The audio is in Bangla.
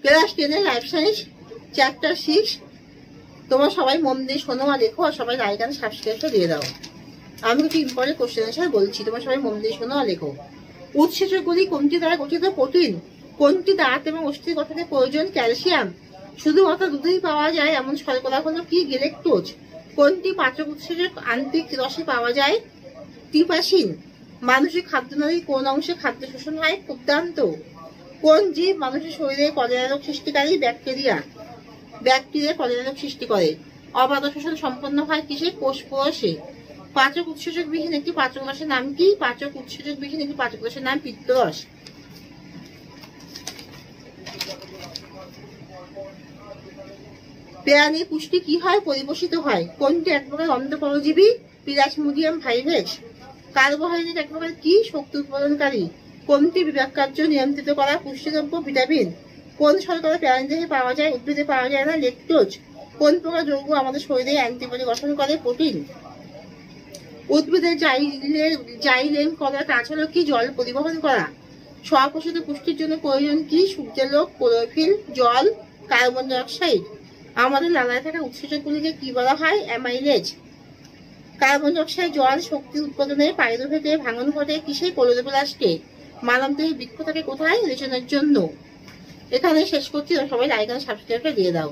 Class 10 life science chapter 6। তোমরা সবাই মন দিয়ে শোনো আর লেখো, আর সবাই লাইক আর সাবস্ক্রাইবটা দিয়ে দাও। আমি কিছু ইম্পর্টেন্ট কোশ্চেন আনসার বলছি, তোমরা সবাই মন দিয়ে শোনো আর লেখো। উৎসেচকগুলি কোনটি দ্বারা গঠিত? প্রোটিন। কোনটি দাঁত এবং অস্থি গঠনে প্রয়োজন? ক্যালসিয়াম। শুধুমাত্র দুধেই পাওয়া যায় এমন শর্করা হলো কি? গ্যালেক্টোজ। কোনটি পাচক উৎসেচক আন্তরিক রসে পাওয়া যায়? টিপাসিন। মানুষের খাদ্যনালীর কোন অংশে খাদ্য শোষণ হয়? ক্ষুদ্রান্ত। কোন জীব মানুষের শরীরে কলেরা রোগ সৃষ্টিকারী? ব্যাকটেরিয়া। ব্যাকটেরিয়া কলেরা রোগ সৃষ্টি করে। অবাধ শোষণ সম্পন্ন হয় কিসে? কোষে। পাচক উৎসেচক বিহীন একটি পাচক রসের নাম কি? পাচক উৎসেচক বিহীন একটি পাচক রসের নাম পিত্তরস। প্রাণীর পুষ্টি কি হয়? পরিপোষিত হয়। কোনটি এক প্রকার অন্ধ পরজীবী? Plasmodium virus. কার্বোহাইড্রেট এক প্রকার কি? শক্তি উৎপাদনকারী। কোনটি বিপাক কার্য নিয়ন্ত্রিত করা পুষ্টিদ্রব্য? ভিটামিন। কোন শর্করা প্রাণীদেহে পাওয়া যায়, উদ্ভিদে পাওয়া যায় না? ল্যাকটোজ। কোন প্রকার যৌগ আমাদের শরীরে অ্যান্টিবডি গঠন করে? প্রোটিন। উদ্ভিদের জাইলেম করার কাজ হলো কি? জল পরিবহন করা। স্বপোষিত পুষ্টির জন্য প্রয়োজন কি? সূর্যালোক, ক্লোরোফিল, জল, কার্বন ডাই অক্সাইড। আমাদের লালায় থাকা উৎসেচকগুলিকে কি বলা হয়? অ্যামাইলেজ। কার্বন ডাই অক্সাইড জল শক্তি উৎপাদনে পাইরুভেটে ভাঙন ঘটে কিসে? ক্লোরোপ্লাস্টে। মানবদেহে বৃক্ষ থাকে কোথায়? রেচনের জন্য। এখানে শেষ করছি, সবাই লাইক আর সাবস্ক্রাইবটা দিয়ে দাও।